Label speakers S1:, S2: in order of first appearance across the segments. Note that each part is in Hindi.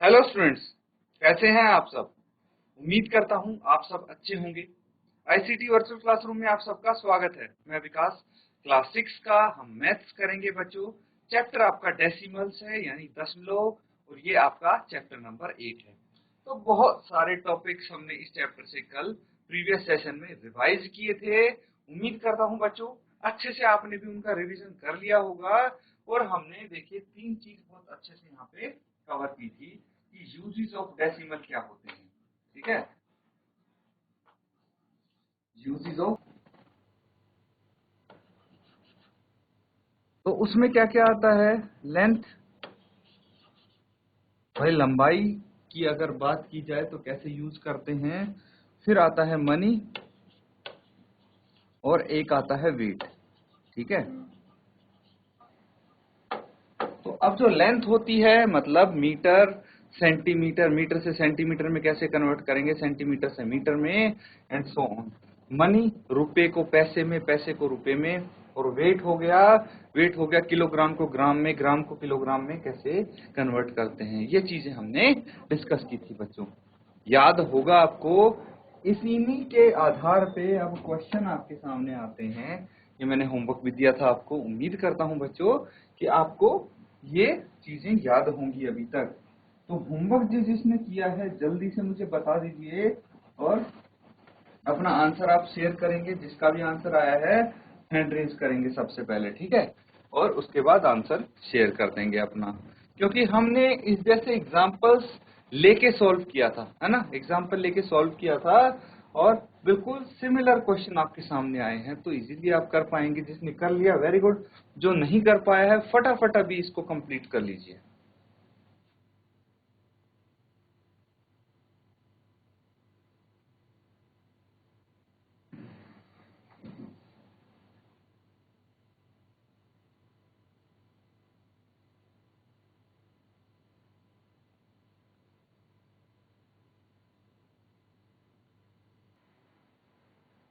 S1: हेलो स्टूडेंट्स, कैसे हैं आप सब। उम्मीद करता हूं आप सब अच्छे होंगे। आईसीटी वर्चुअल क्लासरूम में आप सबका स्वागत है। मैं विकास। क्लास 6 का हम मैथ्स करेंगे बच्चों। चैप्टर आपका डेसिमल्स है यानी दशमलव, और ये आपका चैप्टर नंबर 8 है। तो बहुत सारे टॉपिक्स हमने इस चैप्टर से कल प्रीवियस सेशन में रिवाइज किए थे। उम्मीद करता हूं बच्चों अच्छे से आपने भी उनका रिवीजन कर लिया होगा। और हमने देखिए 3 चीज बहुत अच्छे से यहाँ पे कवर की थी कि यूजेस ऑफ डेसिमल क्या होते हैं। ठीक है, यूजेस ऑफ, तो उसमें क्या क्या आता है। लेंथ, भाई लंबाई की अगर बात की जाए तो कैसे यूज करते हैं। फिर आता है मनी, और एक आता है वेट। ठीक है, तो अब जो लेंथ होती है मतलब मीटर, सेंटीमीटर, मीटर से सेंटीमीटर में कैसे कन्वर्ट करेंगे, सेंटीमीटर से मीटर में, एंड सो ऑन। मनी, रुपए को पैसे में, पैसे को रुपए में। और वेट हो गया किलोग्राम को ग्राम में, ग्राम को किलोग्राम में कैसे कन्वर्ट करते हैं। ये चीजें हमने डिस्कस की थी बच्चों, याद होगा आपको। इसी के आधार पे अब क्वेश्चन आपके सामने आते हैं। ये मैंने होमवर्क भी दिया था आपको। उम्मीद करता हूं बच्चों कि आपको ये चीजें याद होंगी अभी तक। तो होमवर्क जिसने किया है जल्दी से मुझे बता दीजिए, और अपना आंसर आप शेयर करेंगे। जिसका भी आंसर आया है हैंड रेज करेंगे सबसे पहले, ठीक है, और उसके बाद आंसर शेयर कर देंगे अपना। क्योंकि हमने इस जैसे एग्जांपल्स लेके सॉल्व किया था, है ना, एग्जांपल लेके सॉल्व किया था, और बिल्कुल सिमिलर क्वेश्चन आपके सामने आए हैं। तो इजीली आप कर पाएंगे। जिसने कर लिया वेरी गुड, जो नहीं कर पाया है फटाफट अभी इसको कंप्लीट कर लीजिए।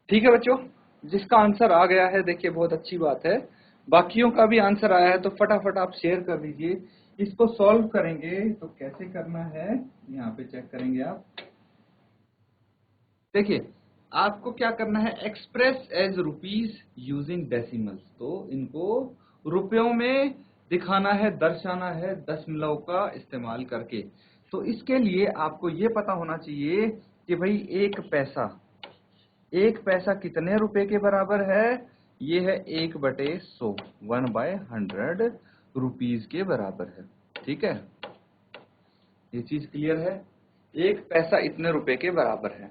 S1: ठीक है बच्चों, जिसका आंसर आ गया है देखिए बहुत अच्छी बात है। बाकियों का भी आंसर आया है तो फटाफट आप शेयर कर दीजिए। इसको सॉल्व करेंगे तो कैसे करना है, यहाँ पे चेक करेंगे आप। देखिए आपको क्या करना है, express as rupees using decimals. तो इनको रुपयों में दिखाना है, दर्शाना है दशमलव का इस्तेमाल करके। तो इसके लिए आपको ये पता होना चाहिए कि भाई एक पैसा कितने रुपए के बराबर है। ये है 1/100, 1/100 रुपीज के बराबर है। ठीक है, ये चीज क्लियर है। एक पैसा इतने रुपए के बराबर है।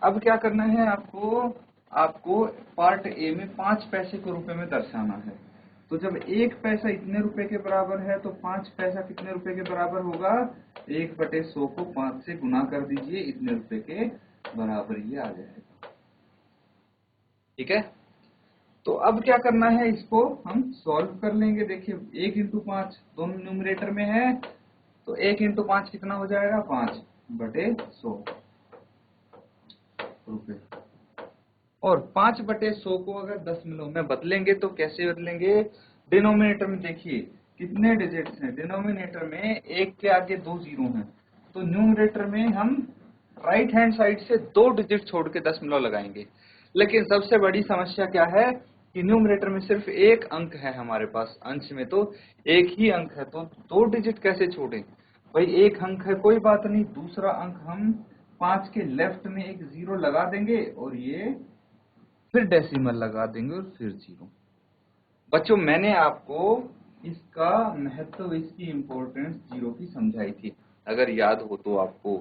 S1: अब क्या करना है आपको, आपको पार्ट ए में 5 पैसे को रुपए में दर्शाना है। तो जब एक पैसा इतने रुपए के बराबर है तो 5 पैसा कितने रुपए के बराबर होगा, 1/100 को 5 से गुना कर दीजिए, इतने रुपए के बराबर ये आ जाएगा। ठीक है, तो अब क्या करना है, इसको हम सॉल्व कर लेंगे। देखिए 1 × 5 दोनों न्यूमरेटर में है, तो 1 × 5 कितना हो जाएगा, 5/100 रुपए। और 5/100 को अगर दशमलव में बदलेंगे तो कैसे बदलेंगे। डिनोमिनेटर में देखिए कितने डिजिट्स हैं, डिनोमिनेटर में एक के आगे 2 जीरो हैं, तो न्यूमरेटर में हम राइट हैंड साइड से 2 डिजिट छोड़ के दशमलव लगाएंगे। लेकिन सबसे बड़ी समस्या क्या है कि न्यूमरेटर में सिर्फ एक अंक है हमारे पास, अंश में तो एक ही अंक है, तो 2 डिजिट कैसे छोड़ें। भाई एक अंक है कोई बात नहीं, दूसरा अंक हम 5 के लेफ्ट में एक जीरो लगा देंगे, और ये फिर डेसिमल लगा देंगे, और फिर जीरो। बच्चों मैंने आपको इसका महत्व, इसकी इंपॉर्टेंस जीरो की समझाई थी, अगर याद हो तो आपको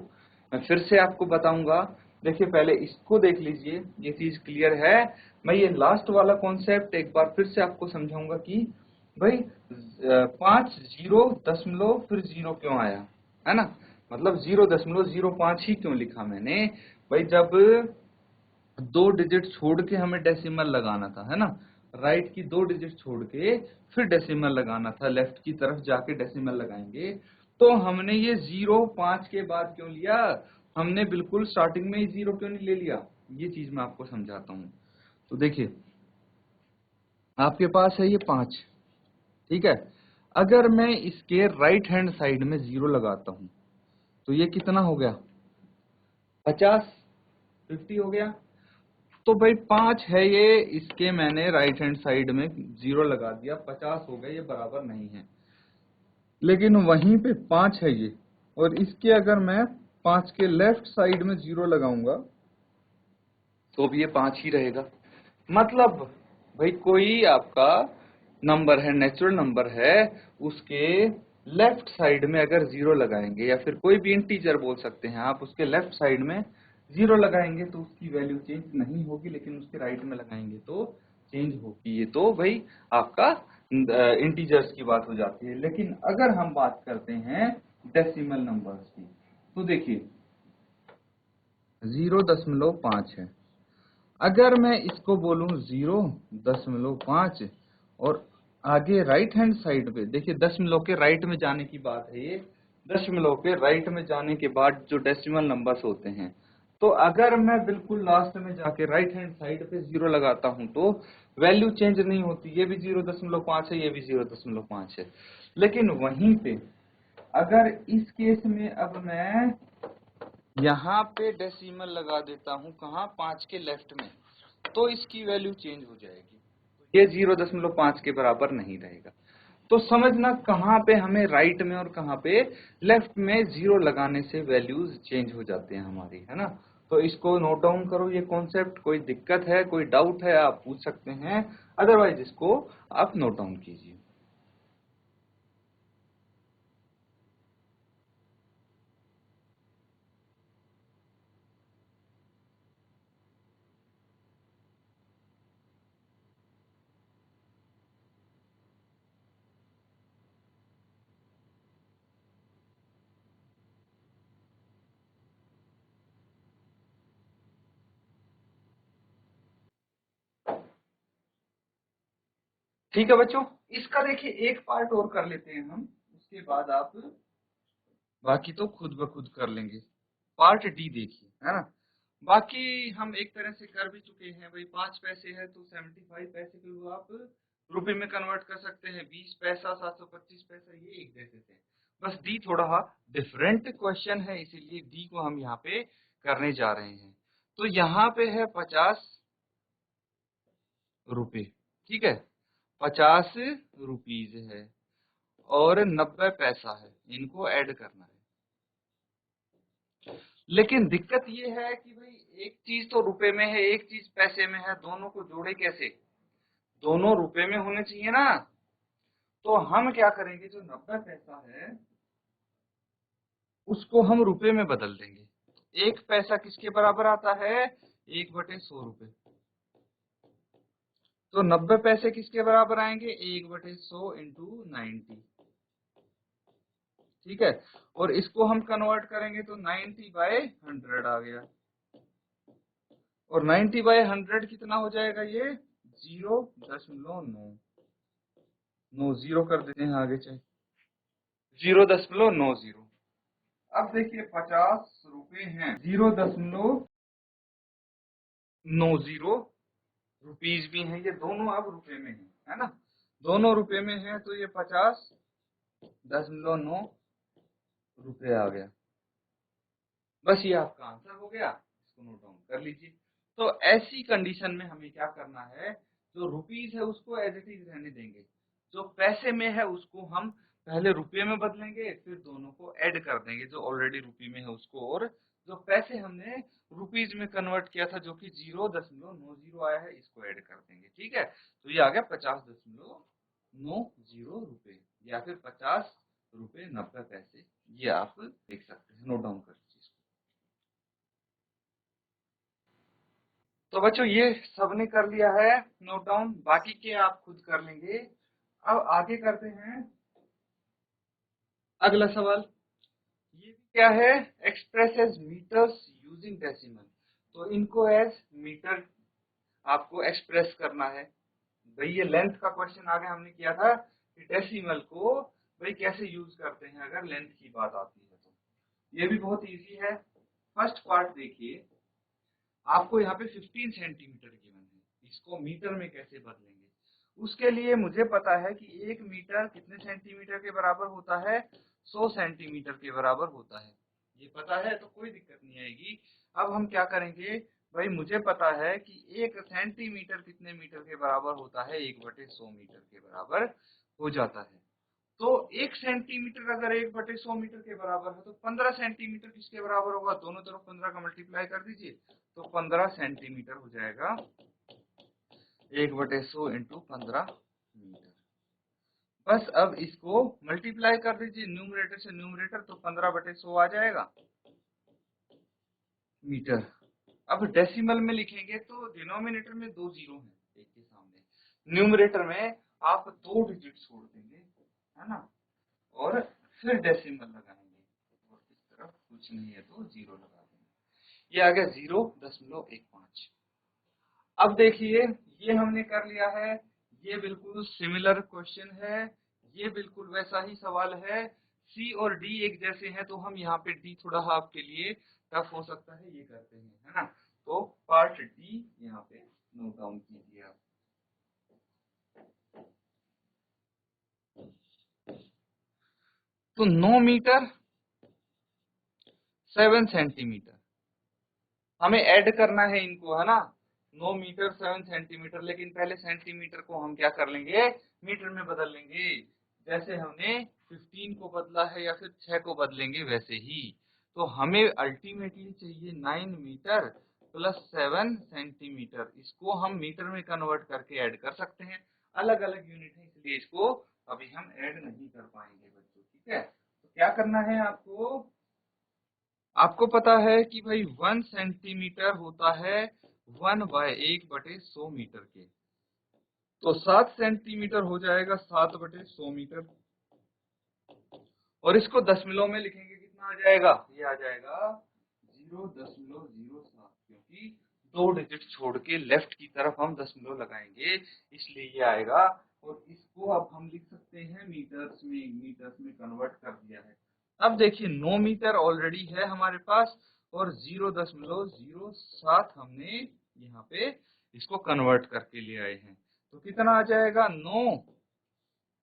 S1: मैं फिर से आपको बताऊंगा। देखिए पहले इसको देख लीजिए, ये चीज क्लियर है। मैं ये लास्ट वाला कॉन्सेप्ट एक बार फिर से आपको समझाऊंगा कि भाई 5 जीरो दशमलव फिर जीरो क्यों आया, है ना, मतलब 0.05 ही क्यों लिखा मैंने। भाई जब 2 डिजिट छोड़ के हमें डेसिमल लगाना था, है ना, राइट की 2 डिजिट छोड़ के फिर डेसिमल लगाना था, लेफ्ट की तरफ जाके डेसिमल लगाएंगे। तो हमने ये 0.5 के बाद क्यों लिया, हमने बिल्कुल स्टार्टिंग में ही 0 क्यों नहीं ले लिया, ये चीज मैं आपको समझाता हूँ। तो देखिए आपके पास है ये 5, ठीक है। अगर मैं इसके राइट हैंड साइड में 0 लगाता हूँ तो ये कितना हो गया 50 हो गया। तो भाई 5 है ये, इसके मैंने राइट हैंड साइड में 0 लगा दिया, 50 हो गया, ये बराबर नहीं है। लेकिन वहीं पे 5 है ये, और इसके अगर मैं 5 के लेफ्ट साइड में 0 लगाऊंगा तो भी ये 5 ही रहेगा। मतलब भाई कोई आपका नंबर है, नेचुरल नंबर है, उसके लेफ्ट साइड में अगर 0 लगाएंगे, या फिर कोई भी इंटीजर बोल सकते हैं आप, उसके लेफ्ट साइड में 0 लगाएंगे तो उसकी वैल्यू चेंज नहीं होगी, लेकिन उसके राइट में लगाएंगे तो चेंज होगी। ये तो भाई आपका इंटीजर्स की बात हो जाती है। लेकिन अगर हम बात करते हैं डेसिमल नंबर्स की, तो देखिए 0.5 है। अगर मैं इसको बोलूं 0.5 और आगे राइट हैंड साइड पे देखिए, दशमलव के राइट में जाने की बात है ये, दशमलव के राइट में जाने के बाद जो डेसिमल नंबर्स होते हैं, तो अगर मैं बिल्कुल लास्ट में जाके राइट हैंड साइड पे 0 लगाता हूं तो वैल्यू चेंज नहीं होती, ये भी 0.5 है, ये भी 0.5 है। लेकिन वहीं पे अगर इस केस में अब मैं यहाँ पे डेसिमल लगा देता हूँ, कहाँ 5 के लेफ्ट में, तो इसकी वैल्यू चेंज हो जाएगी, ये 0.5 के बराबर नहीं रहेगा। तो समझना कहाँ पे हमें राइट में और कहाँ पे लेफ्ट में 0 लगाने से वैल्यूज चेंज हो जाते हैं हमारी, है ना। तो इसको नोट डाउन करो ये कॉन्सेप्ट, कोई दिक्कत है, कोई डाउट है, आप पूछ सकते हैं, अदरवाइज इसको आप नोट डाउन कीजिए। ठीक है बच्चों, इसका देखिए एक पार्ट और कर लेते हैं हम, उसके बाद आप बाकी तो खुद ब खुद कर लेंगे। पार्ट डी देखिए, है ना। बाकी हम एक तरह से कर भी चुके हैं भाई, 5 पैसे है तो 75 पैसे को आप रुपए में कन्वर्ट कर सकते हैं, 20 पैसा 725 पैसा, ये एक जैसे थे। बस डी थोड़ा डिफरेंट क्वेश्चन है, इसीलिए डी को हम यहाँ पे करने जा रहे हैं। तो यहाँ पे है 50 रुपए, ठीक है, 50 रुपीज है और 90 पैसा है, इनको ऐड करना है। लेकिन दिक्कत ये है कि भाई एक चीज तो रुपए में है, एक चीज पैसे में है, दोनों को जोड़े कैसे, दोनों रुपए में होने चाहिए ना। तो हम क्या करेंगे, जो 90 पैसा है उसको हम रुपए में बदल देंगे। एक पैसा किसके बराबर आता है, 1/100 रुपए। तो 90 पैसे किसके बराबर आएंगे, 1/100 इंटू 90, ठीक है। और इसको हम कन्वर्ट करेंगे तो 90/100 आ गया, और 90/100 कितना हो जाएगा, ये 0.9, 0 कर देते हैं आगे, चाहे 0.90। अब देखिए 50 रुपए हैं, 0.90 रुपीज भी हैं, ये दोनों अब रुपए में है ना, दोनों रुपए में है, तो ये 50.9 रुपए आ गया। बस ये आपका आंसर हो गया, इसको नोट डाउन कर लीजिए। तो ऐसी कंडीशन में हमें क्या करना है, जो रुपीज है उसको एज इट इज रहने देंगे, जो पैसे में है उसको हम पहले रुपये में बदलेंगे, फिर दोनों को ऐड कर देंगे, जो ऑलरेडी रुपये में है उसको, और जो पैसे हमने रुपीज में कन्वर्ट किया था जो कि 0.90 आया है, इसको ऐड कर देंगे, ठीक है। तो ये आ गया 50.90 रुपए, या फिर 50 रुपए 90 पैसे, ये आप देख सकते हैं, नोट डाउन कर लीजिए। तो बच्चों ये सबने कर लिया है नोट डाउन, बाकी के आप खुद कर लेंगे। अब आगे करते हैं अगला सवाल। ये भी क्या है, express as meters using decimal. तो इनको एज मीटर आपको एक्सप्रेस करना है। भाई ये लेंथ का क्वेश्चन आगे हमने किया था कि डेसिमल को भाई कैसे यूज करते हैं अगर लेंथ की बात आती है, तो ये भी बहुत इजी है। फर्स्ट पार्ट देखिए, आपको यहाँ पे 15 सेंटीमीटर गिवन है, इसको मीटर में कैसे बदलेंगे। उसके लिए मुझे पता है कि 1 मीटर कितने सेंटीमीटर के बराबर होता है, 100 सेंटीमीटर के बराबर होता है। ये पता है तो कोई दिक्कत नहीं आएगी। अब हम क्या करेंगे, भाई मुझे पता है कि 1 सेंटीमीटर कितने मीटर के बराबर होता है, 1/100 मीटर के बराबर हो जाता है। तो 1 सेंटीमीटर अगर 1/100 मीटर के बराबर है तो 15 सेंटीमीटर किसके बराबर होगा, दोनों तरफ 15 का मल्टीप्लाई कर दीजिए तो 15 सेंटीमीटर हो जाएगा। 1/100 इंटू 15 मीटर। बस अब इसको मल्टीप्लाई कर दीजिए न्यूमरेटर से न्यूमरेटर, तो 15/100 आ जाएगा मीटर। अब डेसिमल में लिखेंगे तो डिनोमिनेटर में 2 जीरो हैं एक के सामने, न्यूमरेटर में आप 2 डिजिट छोड़ देंगे, है ना, और फिर डेसिमल लगाएंगे, और इस तरफ कुछ नहीं है तो जीरो लगा देंगे। ये आ गया 0.15। अब देखिए ये हमने कर लिया है, ये बिल्कुल सिमिलर क्वेश्चन है, ये बिल्कुल वैसा ही सवाल है। सी और डी एक जैसे हैं तो हम यहाँ पे डी थोड़ा आपके लिए टफ हो सकता है, ये करते हैं, है ना। तो पार्ट डी यहाँ पे नोट डाउन कीजिए आप। तो 9 मीटर 7 सेंटीमीटर हमें ऐड करना है इनको, है ना। 9 मीटर 7 सेंटीमीटर, लेकिन पहले सेंटीमीटर को हम क्या कर लेंगे, मीटर में बदल लेंगे। जैसे हमने 15 को बदला है या फिर 6 को बदलेंगे वैसे ही। तो हमें अल्टीमेटली चाहिए 9 मीटर प्लस 7 सेंटीमीटर। इसको हम मीटर में कन्वर्ट करके ऐड कर सकते हैं, अलग अलग यूनिट है इसलिए इसको अभी हम ऐड नहीं कर पाएंगे बच्चों, ठीक है। तो क्या करना है आपको, आपको पता है कि भाई 1 सेंटीमीटर होता है 1/1/100 मीटर के, तो 7 सेंटीमीटर हो जाएगा 7/100 मीटर। और इसको दशमलव में लिखेंगे कितना आ जाएगा, ये आ जाएगा 0.07, क्योंकि 2 डिजिट छोड़ के लेफ्ट की तरफ हम दशमलव लगाएंगे इसलिए ये आएगा। और इसको अब हम लिख सकते हैं मीटर्स में कन्वर्ट कर दिया है। अब देखिए 9 मीटर ऑलरेडी है हमारे पास और 0.07 हमने यहाँ पे इसको कन्वर्ट करके ले आए हैं, तो कितना आ जाएगा 9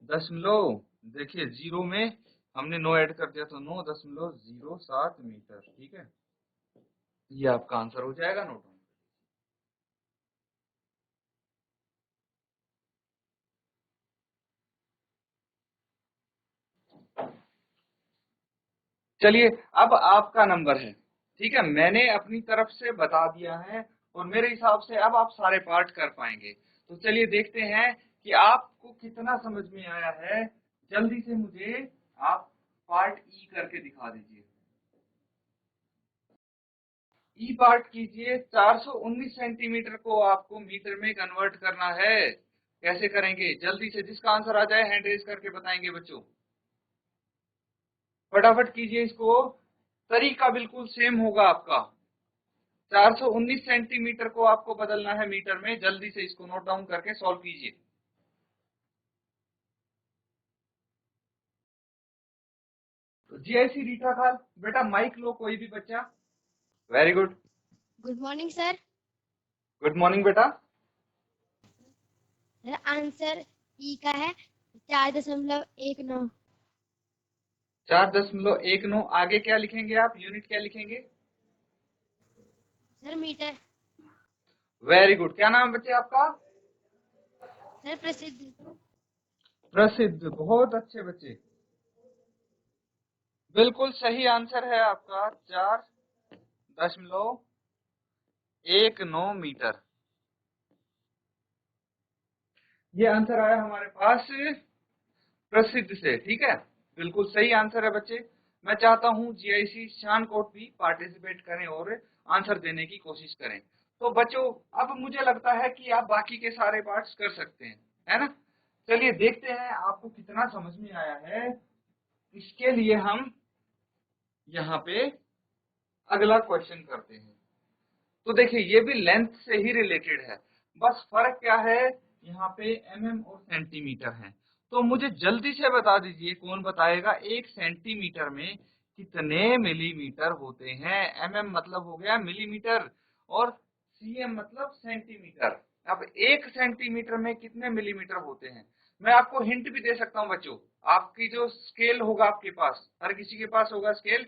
S1: दशमलव, देखिए 0 में हमने 9 ऐड कर दिया तो 9.07 मीटर, ठीक है। ये आपका आंसर हो जाएगा, नोट डाउन। चलिए अब आपका नंबर है, ठीक है। मैंने अपनी तरफ से बता दिया है और मेरे हिसाब से अब आप सारे पार्ट कर पाएंगे। तो चलिए देखते हैं कि आपको कितना समझ में आया है। जल्दी से मुझे आप पार्ट ई करके दिखा दीजिए। ई पार्ट कीजिए। 419 सेंटीमीटर को आपको मीटर में कन्वर्ट करना है। कैसे करेंगे, जल्दी से जिसका आंसर आ जाए हैंड रेज करके बताएंगे बच्चों। फटाफट कीजिए इसको, तरीका बिल्कुल सेम होगा आपका। 419 सेंटीमीटर को आपको बदलना है मीटर में, जल्दी से इसको नोट डाउन करके सॉल्व कीजिए। तो जीआईसी रीटा खाल, बेटा माइक लो कोई भी बच्चा। Very good.
S2: Good morning sir.
S1: Good morning बेटा।
S2: सर आंसर ई का है 4.19।
S1: 4.19, आगे क्या लिखेंगे आप, यूनिट क्या लिखेंगे।
S2: Sir meter.
S1: Very good. क्या नाम है बच्चे आपका।
S2: सर प्रसिद्ध।
S1: प्रसिद्ध, बहुत अच्छे बच्चे, बिल्कुल सही आंसर है आपका 4.19 मीटर। ये आंसर आया हमारे पास प्रसिद्ध से, ठीक है। बिल्कुल सही आंसर है बच्चे। मैं चाहता हूं जीआईसी शानकोट भी पार्टिसिपेट करें और आंसर देने की कोशिश करें। तो बच्चों अब मुझे लगता है कि आप बाकी के सारे पार्ट्स कर सकते हैं, है ना। चलिए देखते हैं आपको कितना समझ में आया है। इसके लिए हम यहाँ पे अगला क्वेश्चन करते हैं। तो देखिए ये भी लेंथ से ही रिलेटेड है, बस फर्क क्या है, यहाँ पे एमएम और सेंटीमीटर है। तो मुझे जल्दी से बता दीजिए, कौन बताएगा, 1 सेंटीमीटर में कितने मिलीमीटर होते हैं। एमएम मतलब हो गया मिलीमीटर और सीएम मतलब सेंटीमीटर। अब 1 सेंटीमीटर में कितने मिलीमीटर होते हैं। मैं आपको हिंट भी दे सकता हूँ बच्चों, आपकी जो स्केल होगा आपके पास, हर किसी के पास होगा स्केल,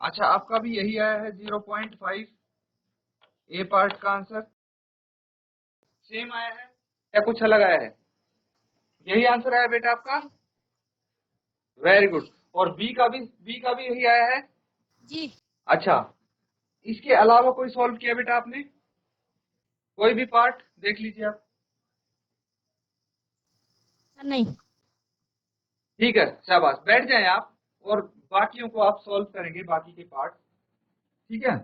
S1: अच्छा, आपका भी यही आया है 0.5 ए पार्ट का आंसर सेम आया है या कुछ अलग आया है? यही आंसर आया बेटा आपका? Very good. और बी का भी यही आया है?
S2: जी
S1: अच्छा, इसके अलावा कोई सॉल्व किया बेटा आपने? कोई भी पार्ट देख लीजिए आप।
S2: सर नहीं।
S1: ठीक है, शाबाश, बैठ जाएं आप और बाकियों को आप सॉल्व करेंगे, बाकी के पार्ट। ठीक है,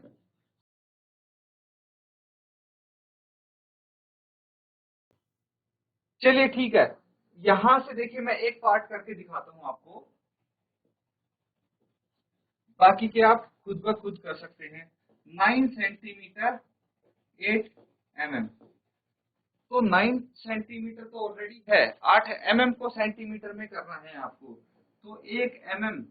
S1: चलिए ठीक है। यहां से देखिए मैं एक पार्ट करके दिखाता हूं आपको, बाकी के आप खुद ब खुद कर सकते हैं। 9 सेंटीमीटर 8 mm, तो 9 सेंटीमीटर तो ऑलरेडी है, 8 mm को सेंटीमीटर में करना है आपको। तो 1 mm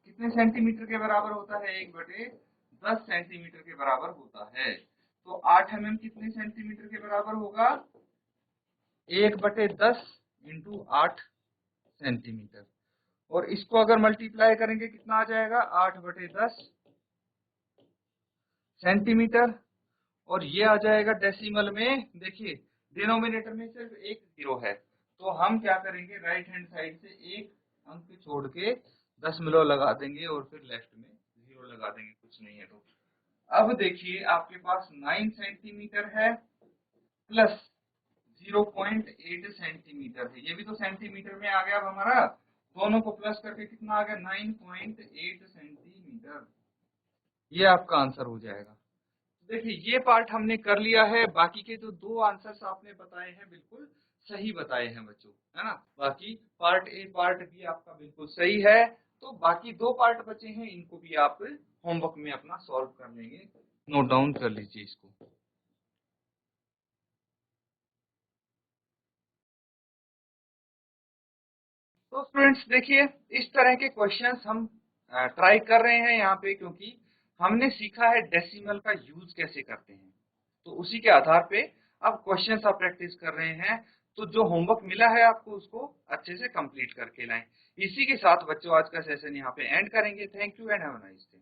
S1: कितने सेंटीमीटर के बराबर होता है? 1/10 सेंटीमीटर के बराबर होता है। तो 8 mm कितने सेंटीमीटर के बराबर होगा? 1/10 इंटू 8 सेंटीमीटर। और इसको अगर मल्टीप्लाई करेंगे कितना आ जाएगा? 8/10 सेंटीमीटर। और ये आ जाएगा डेसिमल में। देखिए डिनोमिनेटर में सिर्फ एक जीरो है, तो हम क्या करेंगे, राइट हैंड साइड से एक अंक छोड़ के दशमलव लगा देंगे और फिर लेफ्ट में जीरो लगा देंगे, कुछ नहीं है तो। अब देखिए आपके पास 9 सेंटीमीटर है प्लस 0.8 सेंटीमीटर है, ये भी तो सेंटीमीटर में आ गया। अब हमारा दोनों को प्लस करके कितना आ गया? 9.8 सेंटीमीटर। ये आपका आंसर हो जाएगा। देखिए ये पार्ट हमने कर लिया है, बाकी के जो दो आंसर्स आपने बताए हैं बिल्कुल सही बताए हैं बच्चों, है ना। बाकी पार्ट ए पार्ट बी आपका बिल्कुल सही है। तो बाकी दो पार्ट बचे हैं, इनको भी आप होमवर्क में अपना सॉल्व कर लेंगे। नोट डाउन कर लीजिए इसको। तो स्टूडेंट्स देखिए, इस तरह के क्वेश्चंस हम ट्राई कर रहे हैं यहाँ पे, क्योंकि हमने सीखा है डेसिमल का यूज कैसे करते हैं। तो उसी के आधार पे अब क्वेश्चंस आप प्रैक्टिस कर रहे हैं। तो जो होमवर्क मिला है आपको उसको अच्छे से कंप्लीट करके लाएं। इसी के साथ बच्चों आज का सेशन यहाँ पे एंड करेंगे। Thank you and have a nice day.